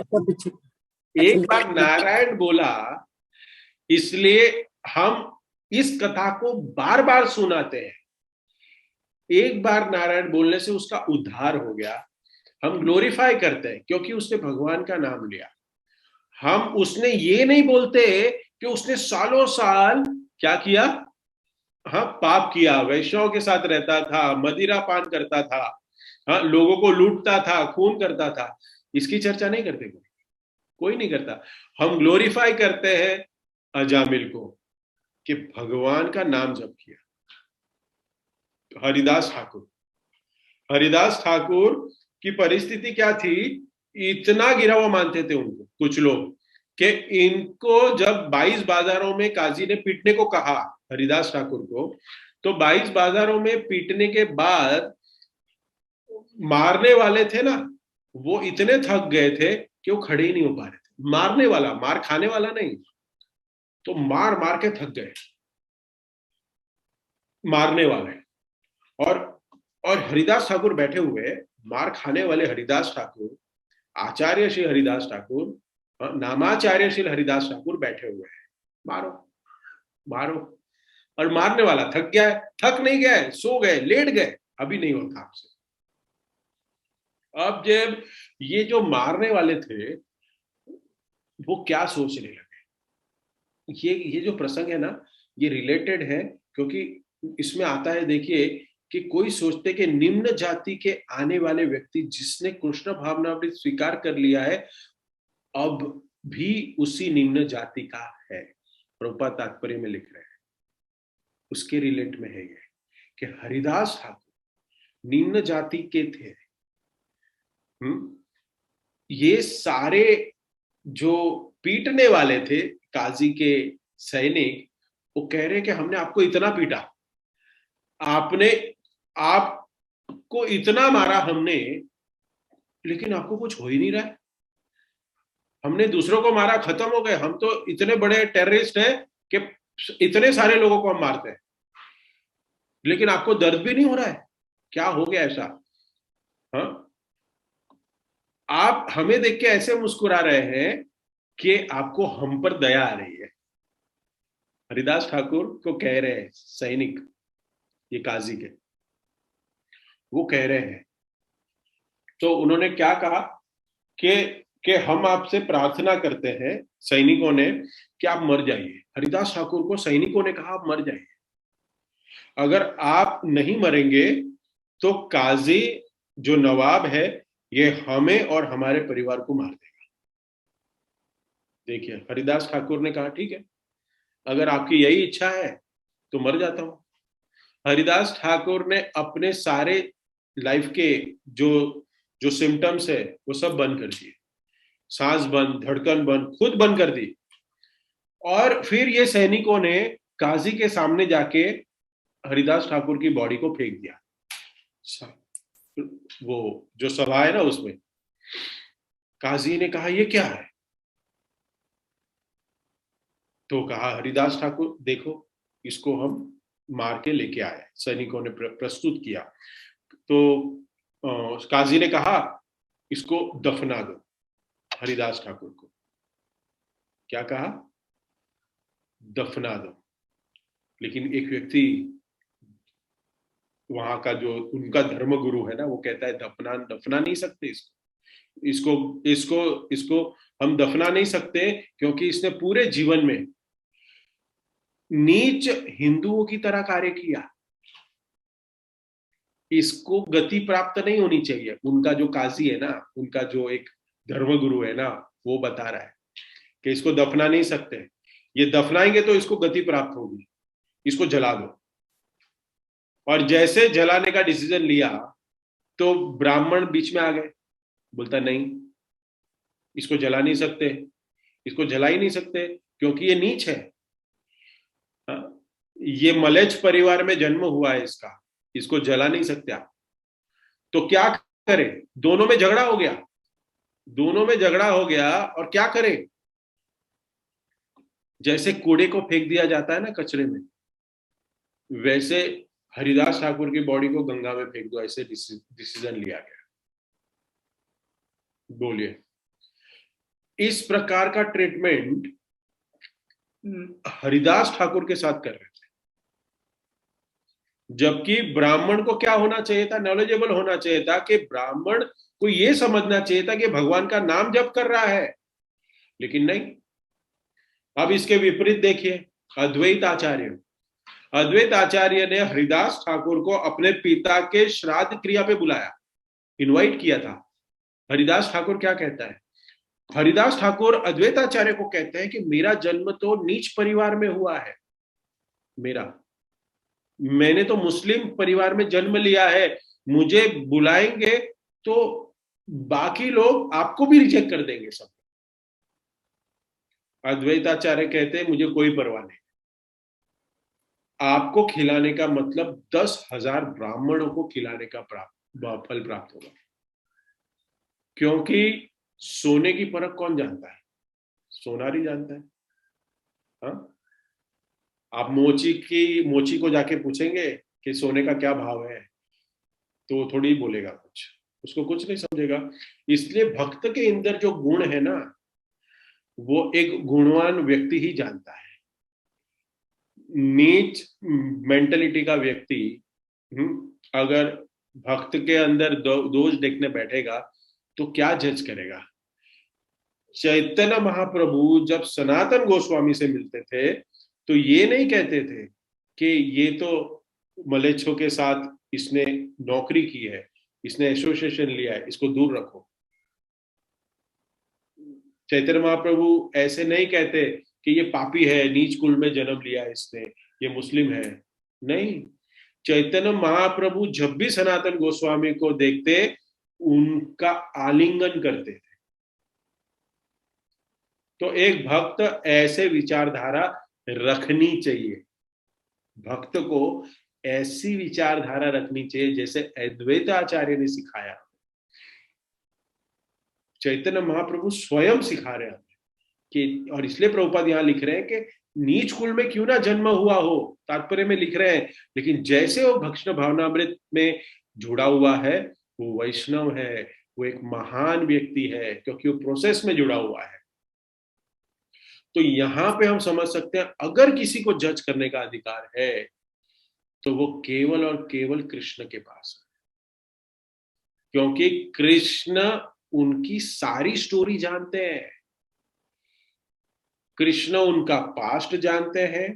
एक बार नारायण बोला इसलिए हम इस कथा को बार बार सुनाते हैं। एक बार नारायण बोलने से उसका उद्धार हो गया, हम ग्लोरीफाई करते हैं क्योंकि उसने भगवान का नाम लिया। हम उसने ये नहीं बोलते कि उसने सालों साल क्या किया, हाँ पाप किया, वैश्यों के साथ रहता था, मदिरा पान करता था, हाँ लोगों को लूटता था, खून करता था, इसकी चर्चा नहीं करते, कोई नहीं करता। हम ग्लोरीफाई करते हैं अजामिल को कि भगवान का नाम जप किया। हरिदास ठाकुर, हरिदास ठाकुर की परिस्थिति क्या थी, इतना गिरा हुआ मानते थे उनको कुछ लोग, कि इनको जब 22 बाजारों में काजी ने पीटने को कहा हरिदास ठाकुर को, तो 22 बाजारों में पीटने के बाद मारने वाले थे ना, वो इतने थक गए थे कि वो खड़े ही नहीं हो पा रहे थे। मारने वाला, मार खाने वाला नहीं, तो मार मार के थक गए मारने वाले। और और हरिदास ठाकुर बैठे हुए, मार खाने वाले हरिदास ठाकुर, आचार्य श्री हरिदास ठाकुर, नामाचार्य श्री हरिदास ठाकुर बैठे हुए हैं, मारो मारो। और मारने वाला थक गया है, थक नहीं गया है, सो गए, लेट गए, अभी नहीं होता आपसे। अब जब ये जो मारने वाले थे वो क्या सोचने लगे, ये जो प्रसंग है ना, ये रिलेटेड है, क्योंकि इसमें आता है, देखिए कि कोई सोचते कि निम्न जाति के आने वाले व्यक्ति जिसने कृष्ण भावनामृत स्वीकार कर लिया है, अब भी उसी निम्न जाति का है। प्रभुपाद तात्पर्य में लिख रहे हैं, उसके रिलेट में है ये कि हरिदास ठाकुर निम्न जाति के थे। ये सारे जो पीटने वाले थे काजी के सैनिक, वो कह रहे कि हमने आपको इतना पीटा, आपने, आपको इतना मारा हमने, लेकिन आपको कुछ हो ही नहीं रहा है। हमने दूसरों को मारा, खत्म हो गए, हम तो इतने बड़े टेररिस्ट हैं कि इतने सारे लोगों को हम मारते हैं, लेकिन आपको दर्द भी नहीं हो रहा है, क्या हो गया ऐसा? हाँ, आप हमें देख के ऐसे मुस्कुरा रहे हैं कि आपको हम पर दया आ रही है। हरिदास ठाकुर को कह रहे हैं सैनिक, ये काजी के, वो कह रहे हैं, तो उन्होंने क्या कहा कि हम आपसे प्रार्थना करते हैं, सैनिकों ने, कि आप मर जाइए। हरिदास ठाकुर को सैनिकों ने कहा आप मर जाइए, अगर आप नहीं मरेंगे तो काजी जो नवाब है ये हमें और हमारे परिवार को मार देगा। देखिए, हरिदास ठाकुर ने कहा ठीक है, अगर आपकी यही इच्छा है तो मर जाता हूं। हरिदास ठाकुर ने अपने सारे लाइफ के जो जो सिम्टम्स है वो सब बंद कर दिए, सांस बंद, धड़कन बंद, खुद बंद कर दी। और फिर ये सैनिकों ने काजी के सामने जाके हरिदास ठाकुर की बॉडी को फेंक दिया, वो जो सभा है ना उसमें। काजी ने कहा ये क्या है? तो कहा हरिदास ठाकुर देखो, इसको हम मार के लेके आए, सैनिकों ने प्रस्तुत किया। तो काजी ने कहा इसको दफना दो हरिदास ठाकुर को। क्या कहा? दफना दो। लेकिन एक व्यक्ति वहां का जो उनका धर्म गुरु है ना, वो कहता है दफना दफना नहीं सकते इसको, इसको इसको इसको हम दफना नहीं सकते, क्योंकि इसने पूरे जीवन में नीच हिंदुओं की तरह कार्य किया, इसको गति प्राप्त नहीं होनी चाहिए। उनका जो काजी है ना, उनका जो एक धर्मगुरु है ना, वो बता रहा है कि इसको दफना नहीं सकते, ये दफनाएंगे तो इसको गति प्राप्त होगी, इसको जला दो। और जैसे जलाने का डिसीजन लिया तो ब्राह्मण बीच में आ गए, बोलता नहीं, इसको जला नहीं सकते, इसको जला ही नहीं सकते, क्योंकि ये नीच है। ये मलेच्छ परिवार में जन्म हुआ है इसका, इसको जला नहीं सकते आप। तो क्या करें? दोनों में झगड़ा हो गया, दोनों में झगड़ा हो गया, और क्या करें? जैसे कूड़े को फेंक दिया जाता है ना कचरे में, वैसे हरिदास ठाकुर की बॉडी को गंगा में फेंक दो, ऐसे डिसीजन लिया गया। बोलिए, इस प्रकार का ट्रीटमेंट हरिदास ठाकुर के साथ कर रहे थे। जबकि ब्राह्मण को क्या होना चाहिए था? नॉलेजेबल होना चाहिए था, कि ब्राह्मण को यह समझना चाहिए था कि भगवान का नाम जप कर रहा है, लेकिन नहीं। अब इसके विपरीत देखिए, अद्वैत आचार्य, अद्वैत आचार्य ने हरिदास ठाकुर को अपने पिता के श्राद्ध क्रिया पे बुलाया, इनवाइट किया था। हरिदास ठाकुर क्या कहता है? हरिदास ठाकुर अद्वैत आचार्य को कहते हैं कि मेरा जन्म तो नीच परिवार में हुआ है, मैंने तो मुस्लिम परिवार में जन्म लिया है, मुझे बुलाएंगे तो बाकी लोग आपको भी रिजेक्ट कर देंगे सब। अद्वैताचार्य कहते हैं मुझे कोई परवाह नहीं, आपको खिलाने का मतलब 10,000 ब्राह्मणों को खिलाने का फल प्राप्त होगा। क्योंकि सोने की परख कौन जानता है? सोनार ही जानता है। हाँ, आप मोची को जाके पूछेंगे कि सोने का क्या भाव है, तो थोड़ी बोलेगा कुछ, उसको कुछ नहीं समझेगा। इसलिए भक्त के अंदर जो गुण है ना, वो एक गुणवान व्यक्ति ही जानता है। नीच मेंटलिटी का व्यक्ति अगर भक्त के अंदर दोष देखने बैठेगा तो क्या जज करेगा? चैतन्य महाप्रभु जब सनातन गोस्वामी से मिलते थे तो ये नहीं कहते थे कि ये तो मलेच्छों के साथ इसने नौकरी की है, इसने एसोसिएशन लिया है, इसको दूर रखो। चैतन्य महाप्रभु ऐसे नहीं कहते कि ये पापी है, नीच कुल में जन्म लिया इसने, ये मुस्लिम है। नहीं, चैतन्य महाप्रभु जब भी सनातन गोस्वामी को देखते उनका आलिंगन करते थे। तो एक भक्त ऐसे विचारधारा रखनी चाहिए, भक्त को ऐसी विचारधारा रखनी चाहिए जैसे अद्वैत आचार्य ने सिखाया, चैतन्य महाप्रभु स्वयं सिखा रहे हैं कि। और इसलिए प्रभुपाद यहां लिख रहे हैं कि नीच कुल में क्यों ना जन्म हुआ हो, तात्पर्य में लिख रहे हैं, लेकिन जैसे वो भक्षण भावनामृत में जुड़ा हुआ है, वो वैष्णव है, वो एक महान व्यक्ति है, क्योंकि वो प्रोसेस में जुड़ा हुआ है। तो यहां पे हम समझ सकते हैं अगर किसी को जज करने का अधिकार है तो वो केवल और केवल कृष्ण के पास है, क्योंकि कृष्ण उनकी सारी स्टोरी जानते हैं, कृष्ण उनका पास्ट जानते हैं,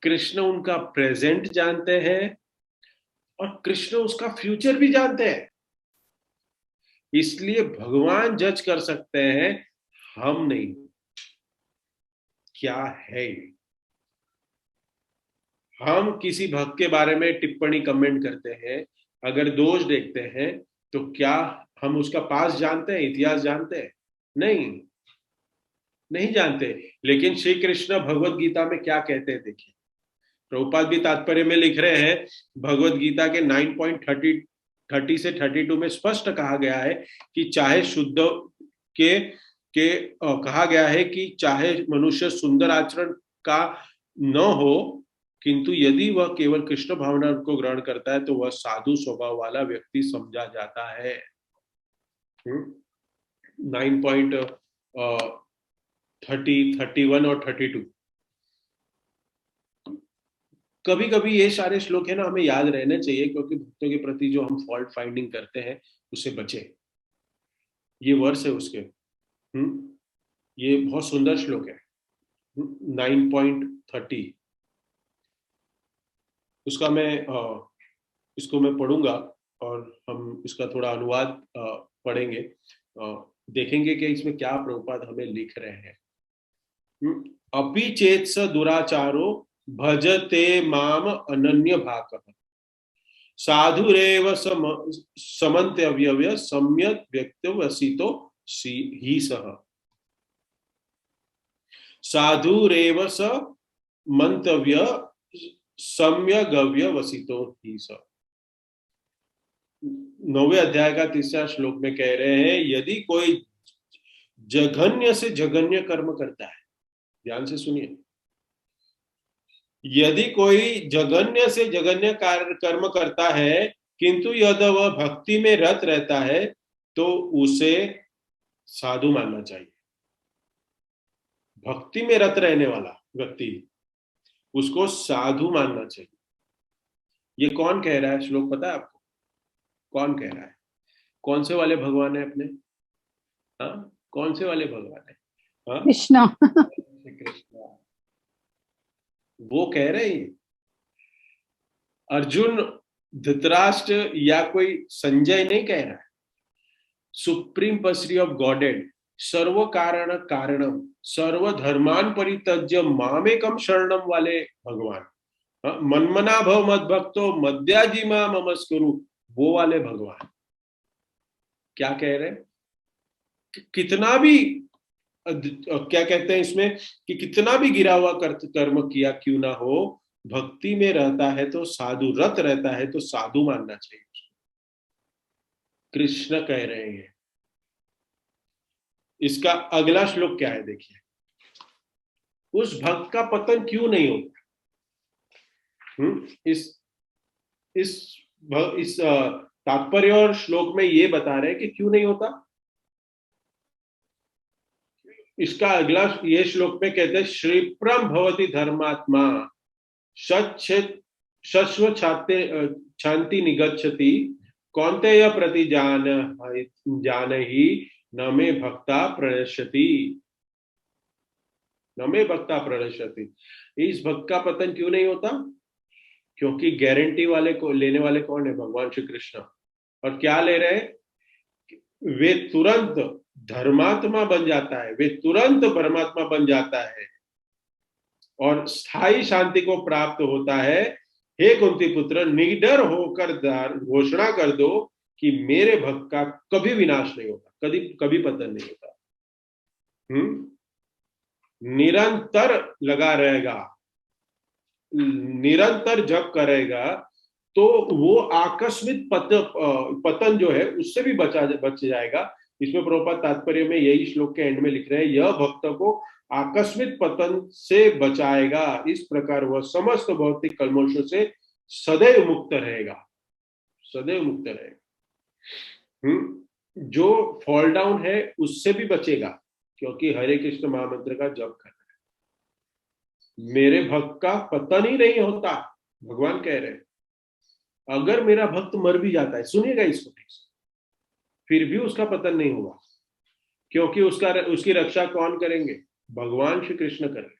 कृष्ण उनका प्रेजेंट जानते हैं, और कृष्ण उसका फ्यूचर भी जानते हैं। इसलिए भगवान जज कर सकते हैं, हम नहीं। क्या है, हम किसी भक्त के बारे में टिप्पणी कमेंट करते हैं, अगर दोष देखते हैं, तो क्या हम उसका पास जानते हैं, इतिहास जानते हैं? नहीं, नहीं जानते। लेकिन श्री कृष्ण भगवत गीता में क्या कहते हैं देखिए, प्रभुपाद भी तात्पर्य में लिख रहे हैं, भगवत गीता के 9.30 से 32 में स्पष्ट कहा गया है कि चाहे शुद्ध के कहा गया है कि चाहे मनुष्य सुंदर आचरण का न हो, किंतु यदि वह केवल कृष्ण भावना को ग्रहण करता है तो वह साधु स्वभाव वाला व्यक्ति समझा जाता है। 9.30, 31 और 32। कभी कभी ये सारे श्लोक है ना, हमें याद रहने चाहिए, क्योंकि भक्तों के प्रति जो हम फॉल्ट फाइंडिंग करते हैं उससे बचे। ये वर्ष है उसके। ये बहुत सुंदर श्लोक है, 9.30। उसका मैं इसको मैं पढ़ूंगा और हम इसका थोड़ा अनुवाद पढ़ेंगे, देखेंगे कि इसमें क्या प्रभुपाद हमें लिख रहे हैं। अपि चेत स दुराचारो भजते माम अनन्य भाकः साधुरेव समन्त्यव्यय सम्यक व्यक्तवसितो ही सह। साधुरेव स मंतव्य सम्यगव्य वसितो ही स। 9वें अध्याय का 3रा श्लोक में कह रहे हैं, यदि कोई जघन्य से जघन्य कर्म करता है, ध्यान से सुनिए, यदि कोई जघन्य से जघन्य कर्म करता है किंतु यदि वह भक्ति में रत रहता है तो उसे साधु मानना चाहिए। भक्ति में रत रहने वाला व्यक्ति, उसको साधु मानना चाहिए। ये कौन कह रहा है श्लोक, पता है आपको कौन कह रहा है? कौन से वाले भगवान है अपने? हाँ, कौन से वाले भगवान है? हाँ, कृष्णा। कृष्णा वो कह रहे हैं। अर्जुन, धृतराष्ट्र या कोई संजय नहीं कह रहा है। सुप्रीम पर्सनैलिटी ऑफ गॉडेड, सर्व कारण कारणम, सर्व धर्मान परित्यज्य मामेकम शरणम वाले भगवान, मनमना भव मद भक्तो मद्याजिमा ममस्कुरु, वो वाले भगवान क्या कह रहे हैं? कितना भी क्या कहते हैं इसमें कि कितना भी गिरा हुआ कर्म किया क्यों ना हो, भक्ति में रहता है तो साधु, रत रहता है तो साधु मानना चाहिए। कृष्ण कह रहे हैं। इसका अगला श्लोक क्या है देखिए, उस भक्त का पतन क्यों नहीं होता? इस तात्पर्य और श्लोक में ये बता रहे हैं कि क्यों नहीं होता। इसका अगला ये श्लोक में कहते हैं, श्रीप्रम भवति धर्मात्मा शश्व शांति निगच्छति कौन्तेय प्रति जान ही न मे भक्ता प्रणश्यति, न मे भक्ता प्रणश्यति। इस भक्त का पतन क्यों नहीं होता? क्योंकि गारंटी वाले को लेने वाले कौन है? भगवान श्री कृष्ण। और क्या ले रहे हैं? वे तुरंत धर्मात्मा बन जाता है, वे तुरंत परमात्मा बन जाता है और स्थायी शांति को प्राप्त होता है। हे कुंती पुत्र, निडर होकर घोषणा कर दो कि मेरे भक्त का कभी विनाश नहीं होता, कभी कभी पतन नहीं होता। निरंतर लगा रहेगा, निरंतर जप करेगा तो वो आकस्मिक पतन जो है उससे भी बच जाएगा। इसमें प्रभुपाद तात्पर्य में यही श्लोक के एंड में लिख रहे हैं, यह भक्त को आकस्मिक पतन से बचाएगा, इस प्रकार वह समस्त भौतिक कल्मशों से सदैव मुक्त रहेगा, सदैव मुक्त रहेगा। जो फॉल डाउन है उससे भी बचेगा, क्योंकि हरे कृष्ण महामंत्र का जप कर रहा है। मेरे भक्त का पतन ही नहीं होता, भगवान कह रहे हैं। अगर मेरा भक्त मर भी जाता है, सुनिएगा इसको ठीक से, फिर भी उसका पतन नहीं होगा, क्योंकि उसकी रक्षा कौन करेंगे? भगवान श्री कृष्ण करेंगे।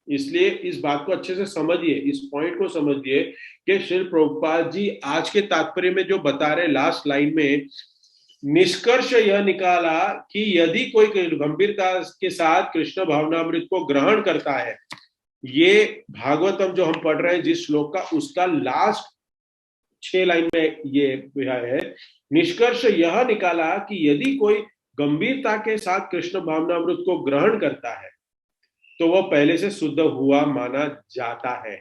इसलिए इस बात को अच्छे से समझिए, इस पॉइंट को समझिए कि श्री प्रभुपाद जी आज के तात्पर्य में जो बता रहे, लास्ट लाइन में निष्कर्ष यह निकाला कि यदि कोई गंभीरता के साथ कृष्ण भावनामृत को ग्रहण करता है, ये भागवतम जो हम पढ़ रहे हैं जिस श्लोक का, उसका लास्ट 6 लाइन में ये है, निष्कर्ष यह निकाला कि यदि कोई गंभीरता के साथ कृष्ण भावनामृत को ग्रहण करता है तो वह पहले से शुद्ध हुआ माना जाता है।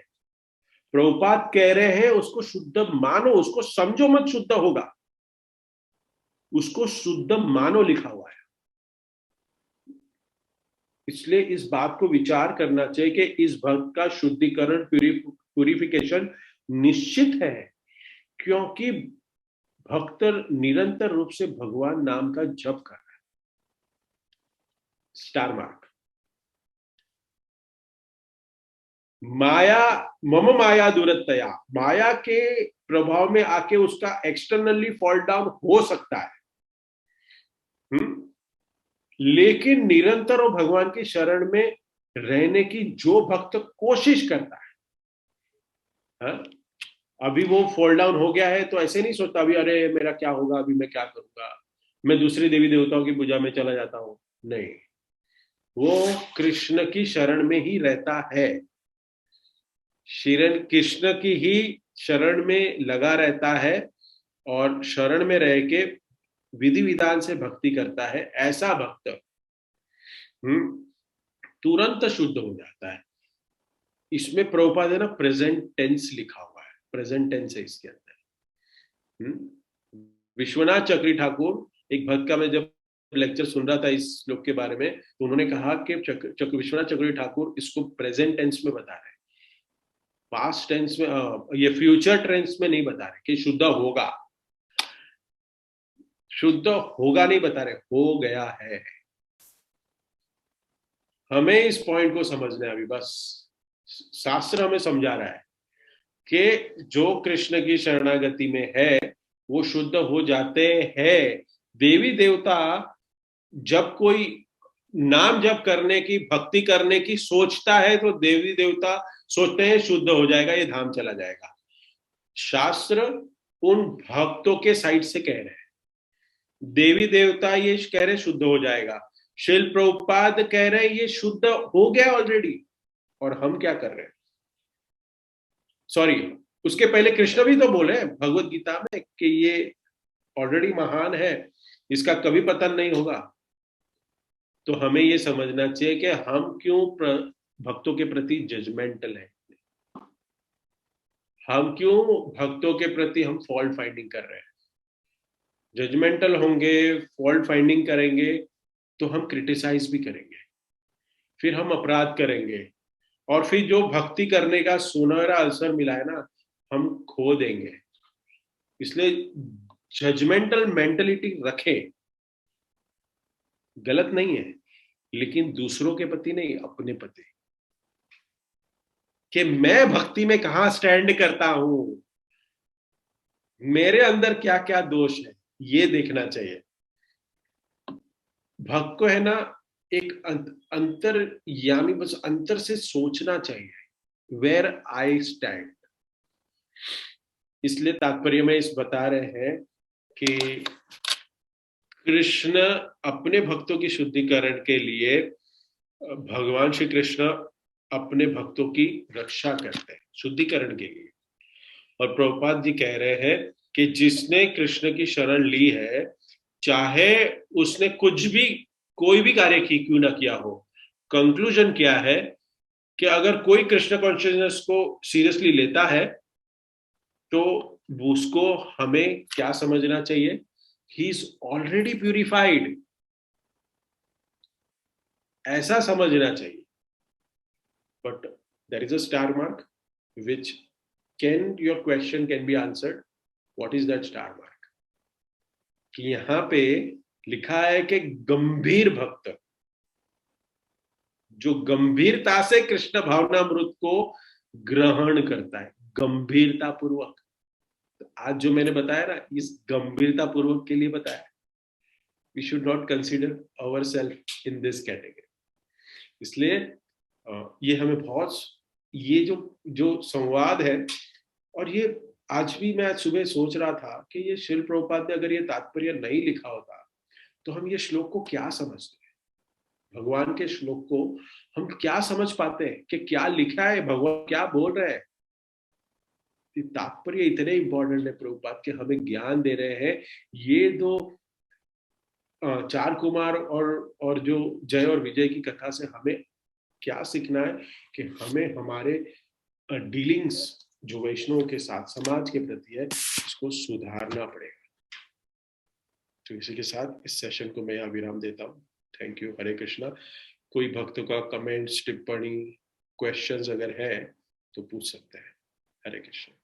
प्रभुपाद कह रहे हैं उसको शुद्ध मानो, उसको समझो मत शुद्ध होगा, उसको शुद्ध मानो लिखा हुआ है। इसलिए इस बात को विचार करना चाहिए कि इस भक्त का शुद्धिकरण, प्यूरिफिकेशन निश्चित है, क्योंकि भक्त निरंतर रूप से भगवान नाम का जप कर रहा है। Star mark. माया, मम माया दुरतया, माया के प्रभाव में आके उसका एक्सटर्नली फॉल डाउन हो सकता है, लेकिन निरंतर वो भगवान की शरण में रहने की जो भक्त कोशिश करता है, हा? अभी वो फॉल डाउन हो गया है तो ऐसे नहीं सोचता अभी अरे मेरा क्या होगा, अभी मैं क्या करूंगा, मैं दूसरे देवी देवताओं की पूजा में चला जाता हूं। नहीं, वो कृष्ण की शरण में ही रहता है, शरण कृष्ण की ही शरण में लगा रहता है, और शरण में रह के विधि विधान से भक्ति करता है। ऐसा भक्त तुरंत शुद्ध हो जाता है। इसमें प्रभुपाद है ना, प्रेजेंट टेंस लिखा हुआ है, प्रेजेंट टेंस है इसके अंदर। विश्वनाथ चक्री ठाकुर, एक भक्त का मैं जब लेक्चर सुन रहा था इस श्लोक के बारे में, तो उन्होंने कहा कि विश्वनाथ चक्री ठाकुर इसको प्रेजेंट टेंस में बता रहे हैं, पास्ट टेंस में, ये फ्यूचर टेंस में नहीं बता रहे कि शुद्ध होगा, शुद्ध होगा नहीं बता रहे, हो गया है। हमें इस पॉइंट को समझना है अभी बस। शास्त्र हमें समझा रहा है कि जो कृष्ण की शरणागति में है वो शुद्ध हो जाते हैं। देवी देवता जब कोई नाम जप करने की, भक्ति करने की सोचता है तो देवी देवता सोचते हैं शुद्ध हो जाएगा, ये धाम चला जाएगा। शास्त्र उन भक्तों के साइड से कह रहे हैं, देवी देवता ये कह रहे शुद्ध हो जाएगा, शिल प्रभुपाद कह रहे ये शुद्ध हो गया ऑलरेडी, और हम क्या कर रहे हैं? सॉरी, उसके पहले कृष्ण भी तो बोले भगवत गीता में कि ये ऑलरेडी महान है, इसका कभी पतन नहीं होगा। तो हमें ये समझना चाहिए कि हम क्यों भक्तों के प्रति जजमेंटल है, हम क्यों भक्तों के प्रति हम फॉल्ट फाइंडिंग कर रहे हैं। जजमेंटल होंगे, फॉल्ट फाइंडिंग करेंगे तो हम क्रिटिसाइज भी करेंगे, फिर हम अपराध करेंगे, और फिर जो भक्ति करने का सुनहरा अवसर मिला है ना, हम खो देंगे। इसलिए जजमेंटल मेंटलिटी रखें, गलत नहीं है, लेकिन दूसरों के प्रति नहीं, अपने प्रति, कि मैं भक्ति में कहां स्टैंड करता हूं, मेरे अंदर क्या क्या दोष है, ये देखना चाहिए। भक्त को है ना एक अंतर, यानी बस अंतर से सोचना चाहिए, वेयर आई स्टैंड। इसलिए तात्पर्य में इस बता रहे हैं कि कृष्ण अपने भक्तों की शुद्धिकरण के लिए, भगवान श्री कृष्ण अपने भक्तों की रक्षा करते हैं शुद्धिकरण के लिए। और प्रभुपाद जी कह रहे हैं कि जिसने कृष्ण की शरण ली है, चाहे उसने कुछ भी, कोई भी कार्य की क्यों ना किया हो, कंक्लूजन क्या है कि अगर कोई कृष्ण कॉन्शियसनेस को सीरियसली लेता है तो उसको हमें क्या समझना चाहिए, ही इज ऑलरेडी प्यूरिफाइड, ऐसा समझना चाहिए। But there is a star mark which your question can be answered. What is that star mark? कि यहां पे लिखा है कि गंभीर भक्त, जो गंभीरता से कृष्ण भावनामृत को ग्रहण करता है, गंभीरता पूर्वक। तो आज जो मैंने बताया ना, इस गंभीरता पूर्वक के लिए बताया। We should not consider our self in this category. इसलिए ये हमें बहुत, ये जो जो संवाद है, और ये आज भी मैं आज सुबह सोच रहा था कि ये श्रील प्रभुपाद ने अगर ये तात्पर्य नहीं लिखा होता तो हम ये श्लोक को क्या समझते हैं, भगवान के श्लोक को हम क्या समझ पाते हैं कि क्या लिखा है, भगवान क्या बोल रहे हैं। तात्पर्य इतने इंपॉर्टेंट है प्रभुपाद के, हमें ज्ञान दे रहे हैं। ये दो चार कुमार और जो जय और विजय की कथा से हमें क्या सीखना है कि हमें हमारे डीलिंग्स जो वैष्णव के साथ समाज के प्रति है इसको सुधारना पड़ेगा। तो इसी के साथ इस सेशन को मैं यहाँ विराम देता हूँ। Thank you. हरे कृष्णा। कोई भक्तों का कमेंट्स, टिप्पणी, क्वेश्चंस अगर है तो पूछ सकते हैं। हरे कृष्णा।